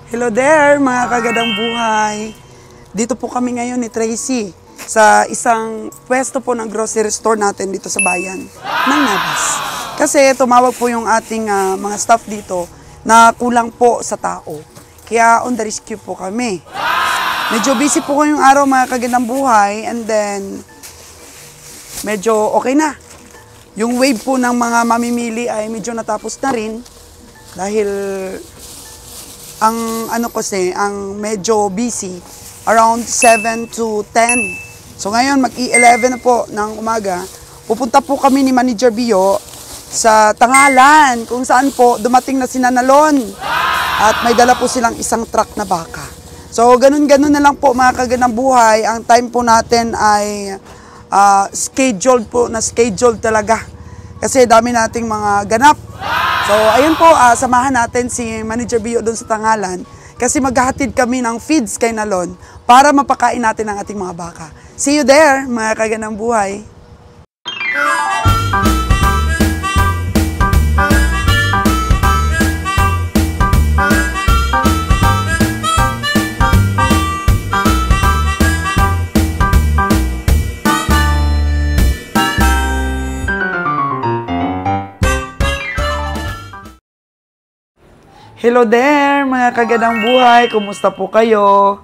Hello there, mga kagadang buhay. Dito po kami ngayon ni Tracy sa isang pwesto po ng grocery store natin dito sa bayan ng Navas. Kasi tumawag po yung ating mga staff dito na kulang po sa tao. Kaya on the rescue po kami. Medyo busy po ngayong araw, mga kagadang buhay, and then medyo okay na. Yung wave po ng mga mamimili ay medyo natapos na rin dahil ang ang medyo busy around 7 to 10. So ngayon mag-11 na po ng umaga. Pupunta po kami ni Manager Bio sa Tangalan kung saan po dumating na si Nanalon at may dala po silang isang truck na baka. So ganun-ganun na lang po, mga kaganang buhay. Ang time po natin ay scheduled talaga kasi dami nating mga ganap. So, ayun po, samahan natin si Manager Bio doon sa Tangalan kasi maghahatid kami ng feeds kay Nalon para mapakain natin ang ating mga baka. See you there, mga kaganang buhay. Hello there, mga kagadang buhay. Kumusta po kayo?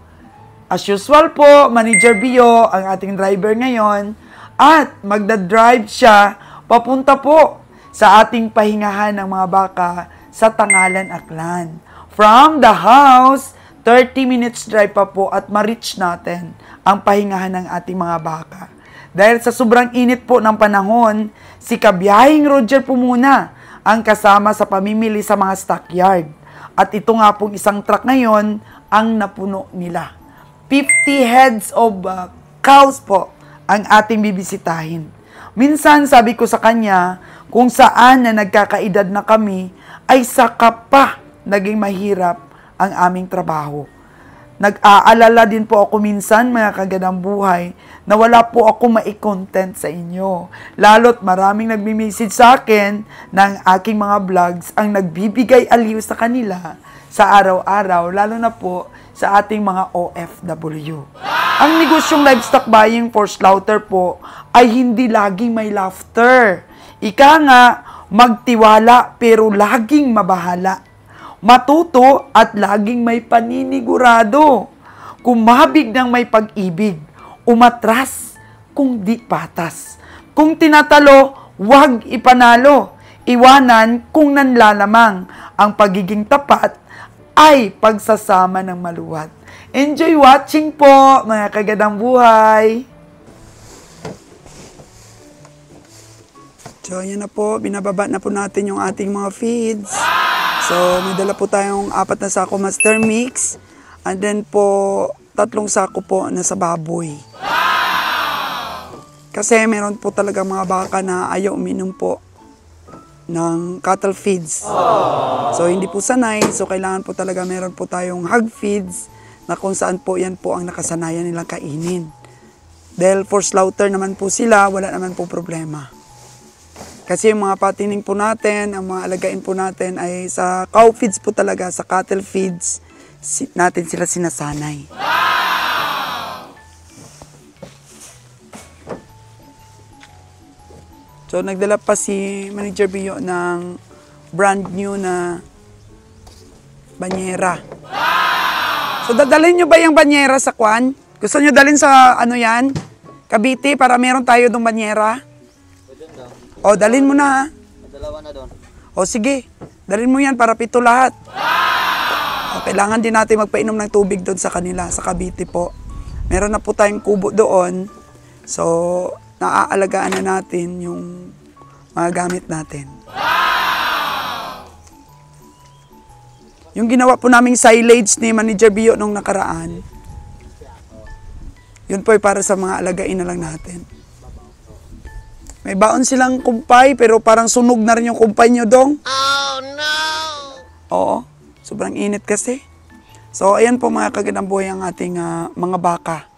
As usual po, Manager Bio, ang ating driver ngayon. At magdadrive siya papunta po sa ating pahingahan ng mga baka sa Tangalan, Aklan. From the house, 30 minutes drive pa po at ma-reach natin ang pahingahan ng ating mga baka. Dahil sa sobrang init po ng panahon, si Kabiyahing Roger po muna ang kasama sa pamimili sa mga stockyard. At ito nga pong isang truck ngayon ang napuno nila. 50 heads of cows po ang ating bibisitahin. Minsan sabi ko sa kanya, kung saan na nagkakaedad na kami, ay saka pa naging mahirap ang aming trabaho. Nag-aalala din po ako minsan, mga kaganang buhay, na wala po ako mai-content sa inyo. Lalo't maraming nagmi-message sa akin ng aking mga vlogs ang nagbibigay aliw sa kanila sa araw-araw, lalo na po sa ating mga OFW. Ang negosyong livestock buying for slaughter po ay hindi laging may laughter. Ika nga, magtiwala pero laging mabahala. Matuto at laging may paninigurado. Kumabig ng may pag-ibig. Umatras kung di patas. Kung tinatalo, huwag ipanalo. Iwanan kung nanlalamang. Ang pagiging tapat ay pagsasama ng maluwat. Enjoy watching po, mga kagadang buhay. So, yan na po. Binababa na po natin yung ating mga feeds. So, may dala po tayong 4 na sako Master Mix. And then po, 3 sako po na sa baboy. Kasi meron po talaga mga baka na ayaw uminom po ng cattle feeds. So, hindi po sanay. So, kailangan po talaga meron po tayong hog feeds na kung saan po yan po ang nakasanayan nilang kainin. Dahil for slaughter naman po sila, wala naman po problema. Kasi yung mga patining po natin, ang mga alagain po natin ay sa cow feeds po talaga, sa cattle feeds natin sila sinasanay. So nagdala pa si Manager Bio ng brand new na banyera. So dadalhin nyo ba yung banyera sa Kwan? Gusto nyo dalhin sa ano yan? Cavite para meron tayo dong banyera? O, dalhin mo na ha. Dalawa na doon. O, sige. Dalhin mo yan para 7 lahat. O, kailangan din natin magpainom ng tubig doon sa kanila, sa Cavite po. Meron na po tayong kubo doon. So, naaalagaan na natin yung mga gamit natin. Yung ginawa po naming silage ni Manager Bio nung nakaraan, yun po ay para sa mga alagain na lang natin. May baon silang kumpay, pero parang sunog na rin yung kumpay nyo, Dong. Oh, no! Oo, sobrang init kasi. So, ayan po, mga kaganang buhay ang ating mga baka.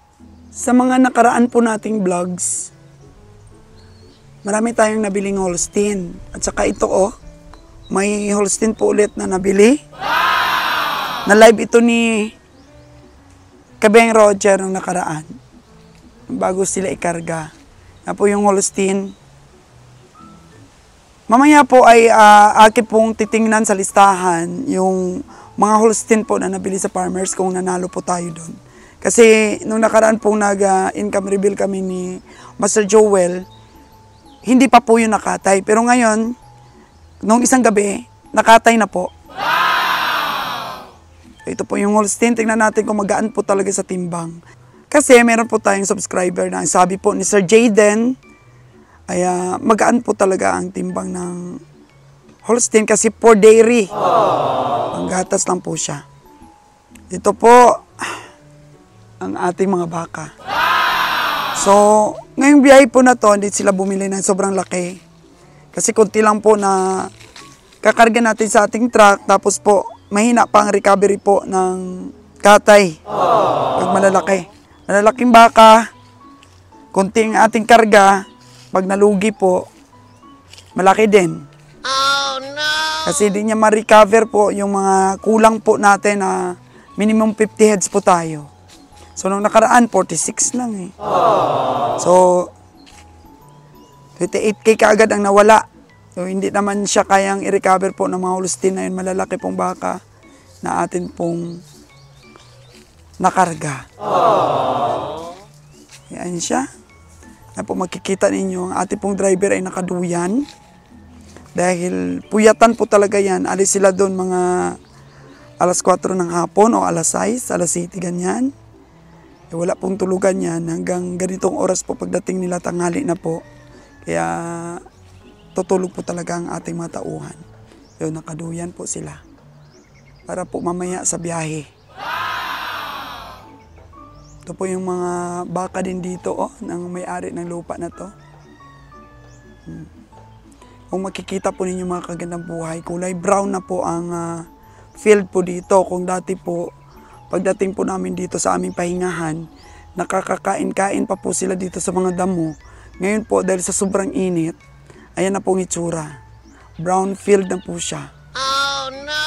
Sa mga nakaraan po nating vlogs, marami tayong nabiling Holstein. At saka ito, may Holstein po ulit na nabili. Na live ito ni Kabeng Roger nung nakaraan. Bago sila ikarga. Yan po yung Holstein. Mamaya po ay akin pong titingnan sa listahan yung mga Holstein po na nabili sa farmers kung nanalo po tayo doon. Kasi nung nakaraan pong nag-income reveal kami ni Master Joel, hindi pa po yun nakatay. Pero ngayon, nung isang gabi, nakatay na po. Ito po yung Holstein. Tingnan natin kung magaan po talaga sa timbang. Kasi meron po tayong subscriber na sabi po ni Sir Jaden, ay magaan po talaga ang timbang ng Holstein kasi for dairy. Panggatas lang po siya. Ito po ang ating mga baka. So, ngayong biyahe po na to, hindi sila bumili ng sobrang laki. Kasi kunti lang po na kakarga natin sa ating truck, tapos po, mahina pa ang recovery po ng katay. Pag malalaki. Malalaking baka, kunting ating karga, pag nalugi po, malaki din. Oh, no! Kasi hindi niya ma-recover po yung mga kulang po natin na minimum 50 heads po tayo. So, nung nakaraan, 46 lang eh. So, 28K kaagad ang nawala. So, hindi naman siya kayang i-recover po ng mga Holstein na yun. Malalaki pong baka na atin pong nakarga. Yan siya. Na po makikita ninyo, ang ating pong driver ay nakaduyan. Dahil puyatan po talaga yan. Alis sila doon mga alas 4 ng hapon o alas 6, alas 7, ganyan. Wala pong tulugan yan. Hanggang ganitong oras po pagdating nila tanghali na po. Kaya tutulog po talaga ang ating mga tauhan. Yun, nakaduyan po sila. Para po mamaya sa biyahe. Ito po yung mga baka din dito, ng may-ari ng lupa na to. Kung makikita po ninyo mga kagandang buhay, kulay brown na po ang field po dito. Kung dati po, pagdating po namin dito sa aming pahingahan, nakakakain-kain pa po sila dito sa mga damo. Ngayon po, dahil sa sobrang init, ayan na pong itsura. Brown field na po siya. Oh, no!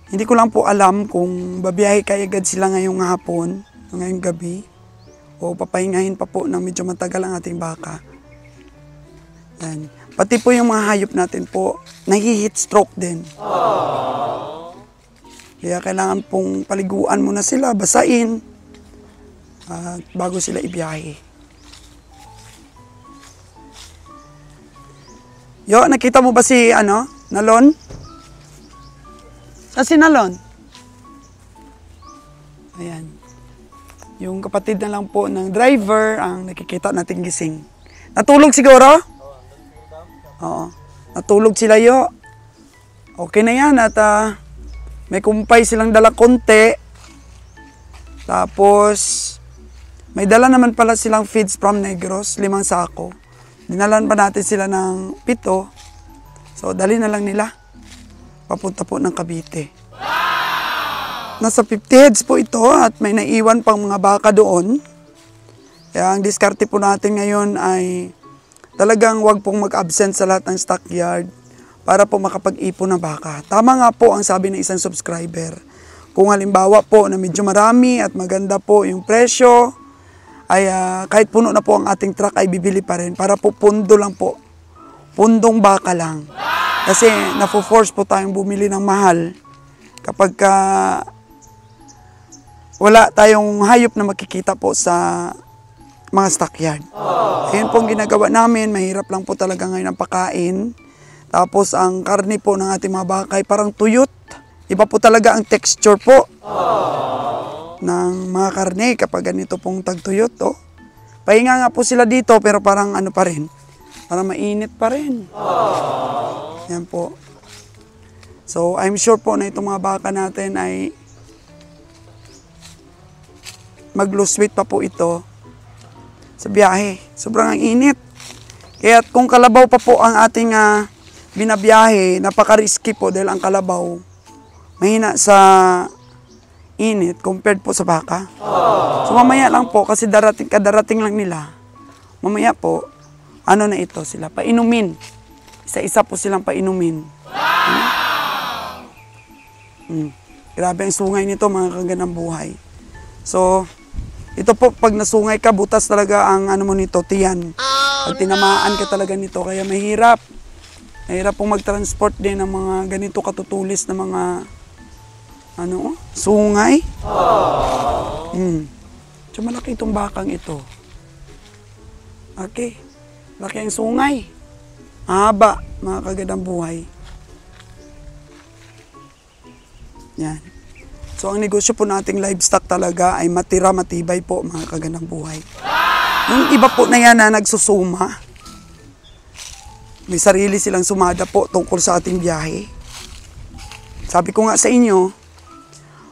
Hindi ko lang po alam kung babiyahe kayagad sila ngayong hapon, ngayong gabi, o papahingahin pa po ng medyo matagal ang ating baka. Yan. Pati po yung mga hayop natin po, nahi-heat stroke din. Kaya kailangan pong paliguan muna sila, basain, bago sila ibiyahe. Yo, nakita mo ba si, Nalon? Sa Sinalon. Ayan. Yung kapatid na lang po ng driver ang nakikita nating gising. Natulog siguro? Oo. Natulog sila yo. Okay na yan at may kumpay silang dala konti. Tapos may dala naman pala silang feeds from Negros, 5 sako. Dinalan pa natin sila ng 7. So dali na lang nila. Papunta po ng Cavite. Nasa 50 heads po ito at may naiwan pang mga baka doon. Kaya ang diskarte po natin ngayon ay talagang wag pong mag-absent sa lahat ng stockyard para po makapag-ipon ng baka. Tama nga po ang sabi ng isang subscriber. Kung halimbawa po na medyo marami at maganda po yung presyo, ay kahit puno na po ang ating truck ay bibili pa rin para po pundo lang po. Pundong baka lang. Kasi nafo-force po tayong bumili ng mahal kapag wala tayong hayop na makikita po sa mga stockyard. Ayun pong ginagawa namin, mahirap lang po talaga ngayon ang pakain. Tapos ang karne po ng ating mga baka ay parang tuyot. Iba po talaga ang texture po ng mga karne kapag ganito pong tagtuyot. Pahinga nga po sila dito pero parang pa rin. Parang mainit pa rin. Yan po. So, I'm sure po na itong mga baka natin ay mag-lose weight pa po ito sa biyahe. Sobrang ang init. Kaya kung kalabaw pa po ang ating binabiyahe, napaka-risky po dahil ang kalabaw mahina sa init compared po sa baka. So, mamaya lang po kasi kadarating lang nila. Mamaya po, na ito sila, painumin. Isa-isa po silang painumin. Grabe ang sungay nito, mga kaganang buhay. So, ito po, pag nasungay ka, butas talaga ang ano mo nito, tiyan. Pag tinamaan ka talaga nito, kaya mahirap. Mahirap pong mag-transport din ng mga ganito katutulis na mga sungay. So, malaki itong bakang ito. Okay. Laki ang sungay. Haba, mga kaganang buhay. Yan. So, ang negosyo po nating livestock talaga ay matira, matibay po, mga kaganang buhay. Yung iba po na yan na nagsusuma, may sarili silang sumada po tungkol sa ating biyahe. Sabi ko nga sa inyo,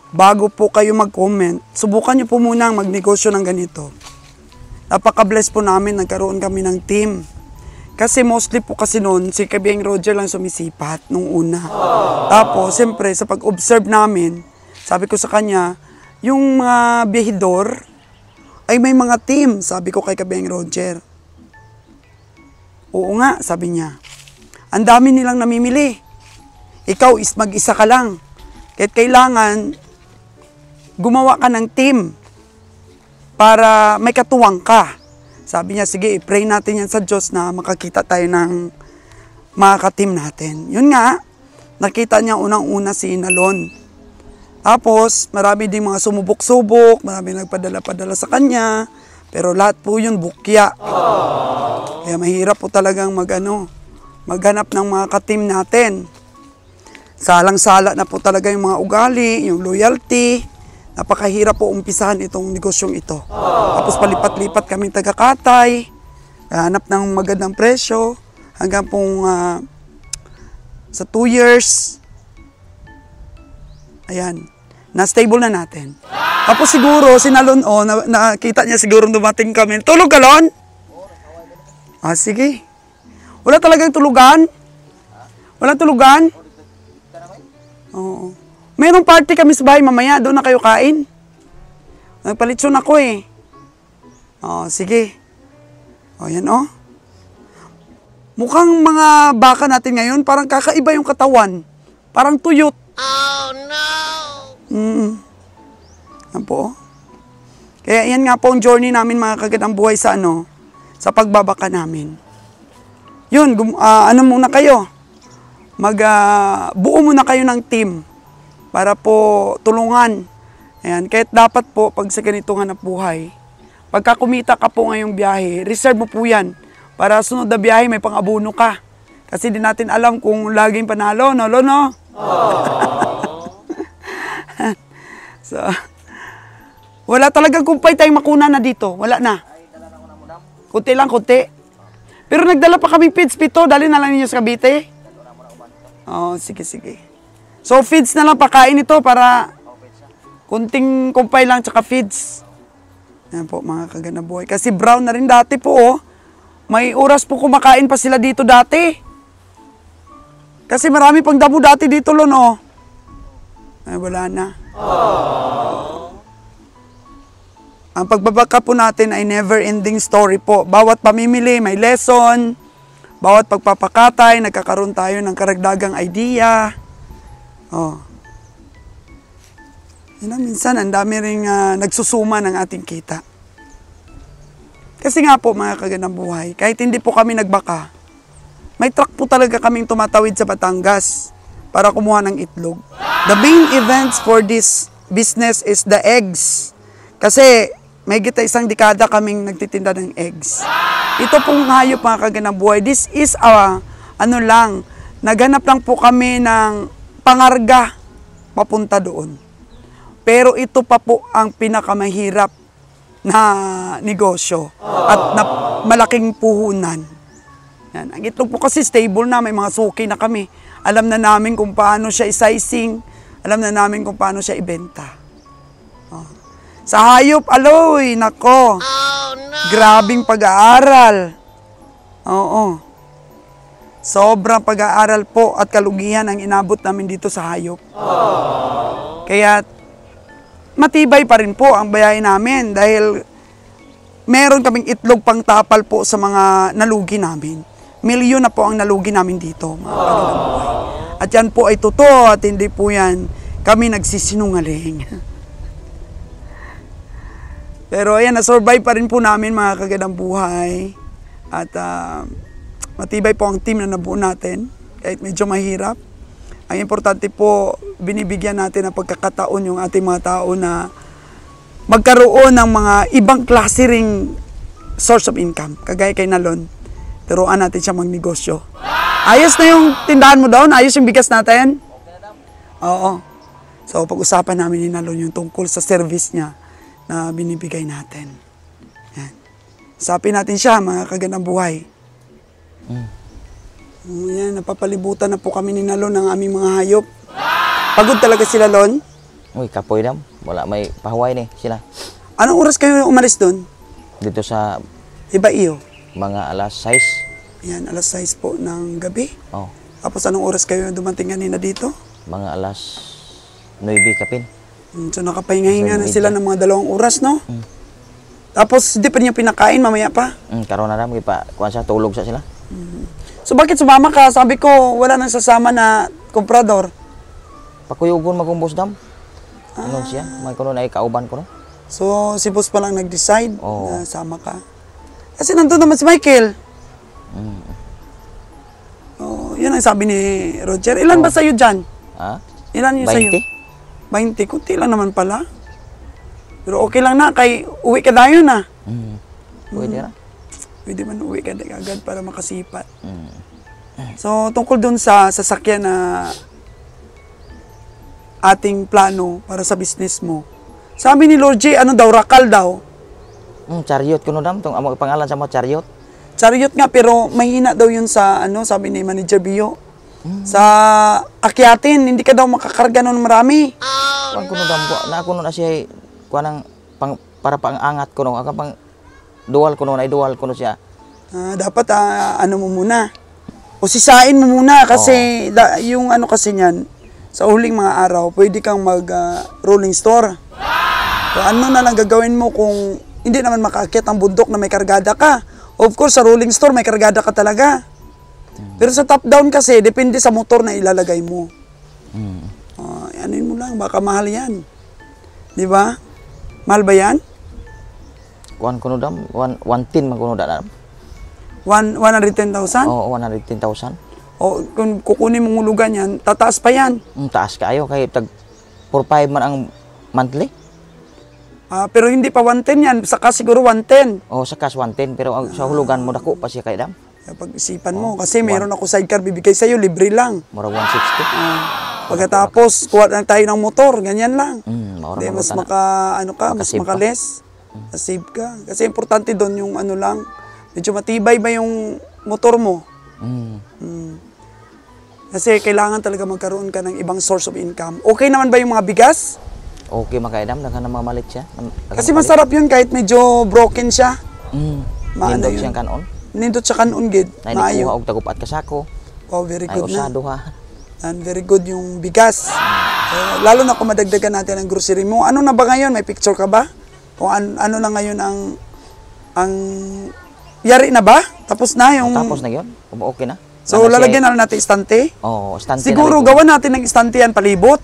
bago po kayo mag-comment, subukan nyo po muna ang magnegosyo ng ganito. Napaka-bless po namin, nagkaroon kami ng team. Kasi mostly po kasi noon, si Kabiyeng Roger lang sumisipat nung una. Tapos, siyempre, sa pag-observe namin, sabi ko sa kanya, yung mga biyahidor ay may mga team, sabi ko kay Kabiyeng Roger. Oo nga, sabi niya. Ang dami nilang namimili. Ikaw is mag-isa ka lang. Kahit kailangan, gumawa ka ng team para may katuwang ka. Sabi niya, sige, i-pray natin yan sa Diyos na makakita tayo ng mga ka-team natin. Yun nga, nakita niya unang-una si Nalon. Tapos, marami ding mga sumubok-subok, marami nagpadala-padala sa kanya, pero lahat po yun bukya. Kaya mahirap po talagang maghanap ng mga ka-team natin. Salang-sala na po talaga yung mga ugali, yung loyalty. Napakahirap po umpisahan itong negosyong ito. Tapos palipat-lipat kaming taga-Katay, hanap ng magandang presyo, hanggang pong sa 2 years, ayan, na-stable na natin. Tapos siguro, si Nalon, nakita niya siguro dumating kami. Tulog ka, Lon? Sige. Wala talagang tulugan? Wala tulugan? Oo. Mayroong party kami sa bahay mamaya, doon na kayo kain. Nagpalitson ako eh. Sige. Yan Mukhang mga baka natin ngayon, parang kakaiba yung katawan. Parang tuyot. Oh no! Yan po. Kaya yan nga po ang journey namin, mga kaganang buhay sa sa pagbabaka namin. Yun, muna kayo. Buo muna kayo ng team para po tulungan. Ayan, kahit dapat po pag sa ganitong hanap buhay, pagka kumita ka po ngayong biyahe, reserve mo po yan para sunod na biyahe may pang-abono ka. Kasi di natin alam kung laging panalo, no? So, wala talagang kumpay tayong makuna na dito. Wala na. Kunti lang, kunti. Pero nagdala pa kaming feeds, 7. Dali na lang ninyo sa Cavite. Sige. So, feeds na lang, pakain ito para kunting kumpay lang, tsaka feeds. Yan po, mga kaganang buhay. Kasi brown na rin dati po, May oras po kumakain pa sila dito dati. Kasi marami pang damo dati dito, Lon, Ay, wala na. Ang pagbabaka po natin ay never-ending story po. Bawat pamimili, may lesson. Bawat pagpapakatay, nagkakaroon tayo ng karagdagang idea. Minsan, ang dami rin nagsusuma ng ating kita. Kasi nga po, mga kaganang buhay, kahit hindi po kami nagbaka, may truck po talaga kaming tumatawid sa Batangas para kumuha ng itlog. The main events for this business is the eggs. Kasi may gita 1 dekada kaming nagtitinda ng eggs. Ito pong hayop, mga kaganang buhay, this is naghanap lang po kami ng pangarga papunta doon. Pero ito pa po ang pinakamahirap na negosyo at na malaking puhunan. Yan. Ang itlog po kasi stable na, may mga suki na kami. Alam na namin kung paano siya i-sizing, alam na namin kung paano siya ibenta. Sa hayop, aloy, nako. Oh no! Grabing pag-aaral. Oo. Sobrang pag-aaral po at kalugihan ang inabot namin dito sa hayop. Kaya matibay pa rin po ang bayahin namin dahil meron kaming itlog pang tapal po sa mga nalugi namin. milyon na po ang nalugi namin dito, mga kanilang buhay. At yan po ay totoo at hindi po yan kami nagsisinungaling. Pero ayan, na-survive pa rin po namin mga kagandang buhay. At matibay po ang team na nabuo natin, kahit medyo mahirap. Ang importante po, binibigyan natin ng pagkakataon yung ating mga tao na magkaroon ng mga ibang klase ring source of income. Kagaya kay Nalon, turuan natin siya magnegosyo. Ayos na yung tindahan mo doon? Ayos yung bigas natin? Oo. So, pag-usapan namin ni Nalon yung tungkol sa service niya na binibigay natin. Yan. Usapin natin siya, mga kagandang buhay. Yan, napapalibutan na po kami ni Nalon ng aming mga hayop. Pagod talaga sila, Lon? Uy, kapoy dam. Wala may pahuway ni sila. Anong oras kayo umalis doon? Dito sa Iba iyo. mga alas 6. Yan, alas 6 po ng gabi. Oh, Tapos anong oras kayo dumating kanina dito? mga alas 9 kapin. So nakapahinga-hinga na sila ng mga 2 oras, no? Tapos di pa niya pinakain mamaya pa. Karon na dam kay pa kuan sa tulog sa sila. So bakit sumama ka? Sabi ko, wala nang sasama na komprador. Pakuyugon magumbos dam. Ano siya? May kuno na kauban ko no. So si boss pa lang nag-decide Oo. na sama ka. Kasi nandun naman si Michael. Oh, yun ang sabi ni Roger. Ilan ba sa'yo dyan? Ha? Ilan yung sa'yo? 20. Kunti lang naman pala. Pero okay lang na, kay uwi ka dayo na. Pwede ra. Pwede man uwi ka agad para makasipat. So, tungkol dun sa sasakyan na ating plano para sa business mo. Sabi ni Lord J, ano daw, rakal daw. Chariot kuno dam tong amo pangalan sa mo chariot. Chariot nga, pero mahina daw yun sa, sabi ni Manager Bio. Sa akyatin, hindi ka daw makakarga nun marami. Kuan kuno dam ko na kuno na siya kuan ang para pang-angat kuno aka pang dual kuno na dual kuno siya. Dapat ano mo muna. O sisain mo muna kasi yung ano kasi niyan, sa huling mga araw, pwede kang mag rolling store. So ano na lang gagawin mo kung hindi naman makaakyat ang bundok na may kargada ka. Of course, sa rolling store may kargada ka talaga. Pero sa top down kasi, depende sa motor na ilalagay mo. Anuin mo lang, baka mahal yan. Di ba? Mahal ba yan? Kuan kuno dam 110 man kuno dam. 110,000? Oo, 110,000. O kung kukunin mong hulugan yan, tataas pa yan. Taas kaayo kay tag 45 man ang monthly. Pero hindi pa 110 yan, saka siguro 110. Oh, sa cash 110 pero ang sa hulugan mo dako pa siya kay dam. Pag-isipan mo, kasi meron ako sidecar bibigay sa'yo, libre lang. Mura 160. Pagkatapos, kuha lang tayo ng motor, ganyan lang. Mura Hindi, mas mas Makasave makales. Save ka. Kasi importante doon yung ano lang, medyo matibay ba yung motor mo? Kasi kailangan talaga magkaroon ka ng ibang source of income. Okay naman ba yung mga bigas? Okay makaidam naka namamalit siya. Kasi masarap yun kahit medyo broken siya. Maano Nindot yun? siyang kanon. Nindot siya kanon, gid. Na hindi ko og tagupat kasako. Oh, very Ay good na. usado ha. And very good yung bigas. Lalo na kung madagdagan natin ang grocery mo. Ano na ba ngayon? May picture ka ba? O ano na ngayon ang yari na ba? Tapos na yung... Tapos na 'yon. Okay na. So, lalagyan na lang natin istante? Oo, istante na Siguro, rin po. gawa natin ng istante yan, palibot.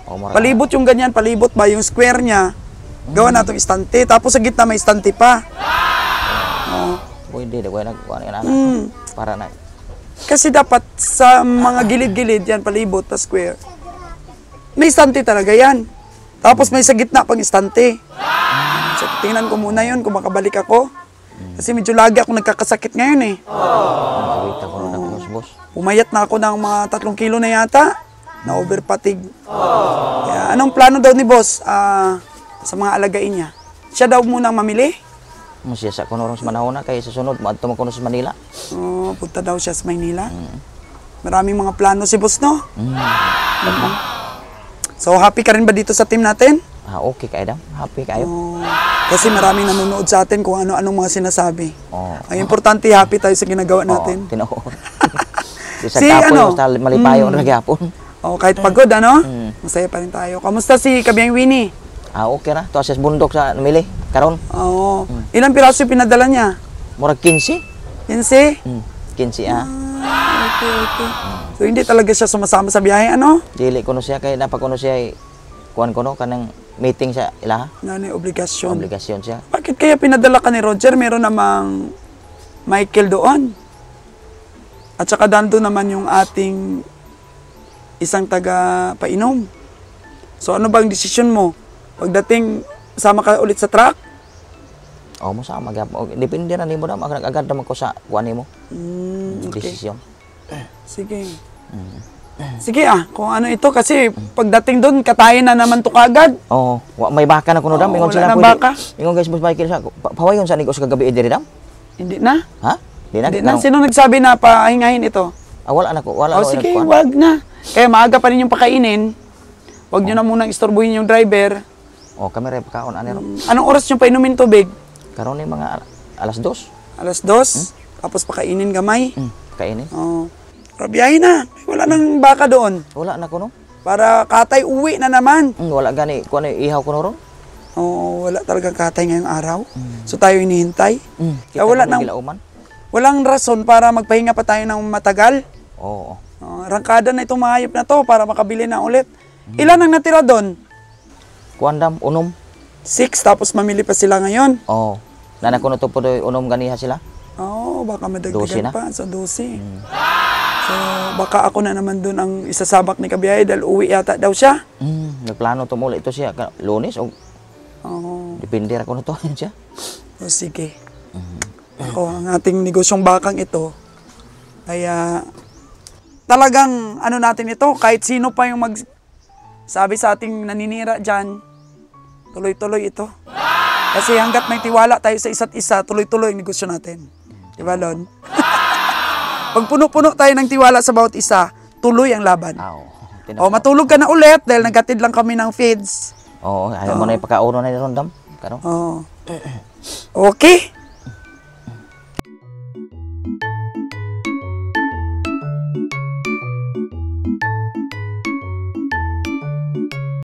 Mura. Palibot yung ganyan, palibot ba? Yung square niya, gawa natin istante. Tapos sa gitna may istante pa. Pwede, di ko nagkuhan yan para na. Kasi dapat sa mga gilid-gilid yan, palibot pa square. May istante talaga yan. Tapos may sa gitna pang istante. So, tingnan ko muna yun kung makabalik ako. Kasi medyo lagi ako nagkakasakit ngayon eh. Mawita ko na boss. Pumayat na ako ng mga 3 kilo na yata. Na overpatig. Kaya, anong plano daw ni boss sa mga alagain niya? Siya daw munang mamili? Masya sa kuno sa manahon na kay sa sunod maadto man kuno sa Manila. Punta daw siya sa Maynila. Maraming mga plano si boss, no? So, happy ka rin ba dito sa team natin? Okay kay dam. Happy kayo. Kasi maraming nanonood sa atin kung ano-anong mga sinasabi. Ang importante, happy tayo sa ginagawa natin. Tinuod. Si ano? Malipayo na gyapon. Kahit pagod, ano? Masaya pa rin tayo. Kamusta si Kabiyang Winnie? Okay ra. To sa bundok sa namili karon. Ilang piraso yung pinadala niya? Murag 15. 15? kinsi ha. Okay. So, hindi talaga siya sumasama sa biyahe, ano? Dili ko no siya kay napakuno siya kuan ko no kanang meeting sa ila. Nanay, obligasyon. Obligasyon siya. Bakit kaya pinadala ka ni Roger? Meron namang Michael doon. At saka dando naman yung ating isang taga-painom. So ano bang desisyon mo? Pagdating, sama ka ulit sa truck? Oh, mo sama gyap. Depende na nimo na agad naman ko sa kuan nimo. Okay. Desisyon. Sige. Sige kung ano ito kasi pagdating doon, katayin na naman to kagad. Oh, may baka na kuno dam. Ingon wala sila nang baka. Ingon guys, mas Michael sa pawayon sa nigos kagabi diri dam. Hindi na. Ha? Di na. Hindi na. Sino nagsabi na pahingahin ito? Wala na ko. Wala. Sige, wag na. Kaya maaga pa rin yung pakainin. Wag nyo na munang istorbuhin yung driver. Oh, kami rin pagkaon ani ro. Anong oras yung painumin tubig? Karon ni mga alas 2. Alas 2. Tapos pakainin gamay. Kainin. Oo. Rabiyahin na. Wala nang baka doon. Wala na kuno. Para katay uwi na naman. Wala gani kuan ihaw kuno ron. Oo, wala talagang katay ngayong araw. So tayo hinihintay. Kita wala na nang gilauman. walang rason para magpahinga pa tayo ng matagal. Oo. Rangkada na itong mga hayop na to para makabili na ulit. Ilan ang natira doon? Kuan dam unom. 6, tapos mamili pa sila ngayon. Oo. Nana kuno to po unom ganiha sila. Oo, baka 12 madagdagan na? pa. So, 12. So, baka ako na naman doon ang isasabak ni Kabiyahe dahil uwi yata daw siya. Nagplano to muli ito siya Lunes o Oo. depende ra kuno to siya. So, sige. Ako, ang ating negosyong bakang ito, ay talagang ano natin ito, kahit sino pa yung sabi sa ating naninira dyan, tuloy-tuloy ito. Kasi hanggat may tiwala tayo sa isa't isa, tuloy-tuloy ang negosyo natin. Diba, Lon? Pag puno-puno tayo ng tiwala sa bawat isa, tuloy ang laban. O, matulog ka na ulit dahil nagkatid lang kami ng feeds. Oo, ayaw mo na ipakauno na ni Rondam. Karon. Oo. Okay.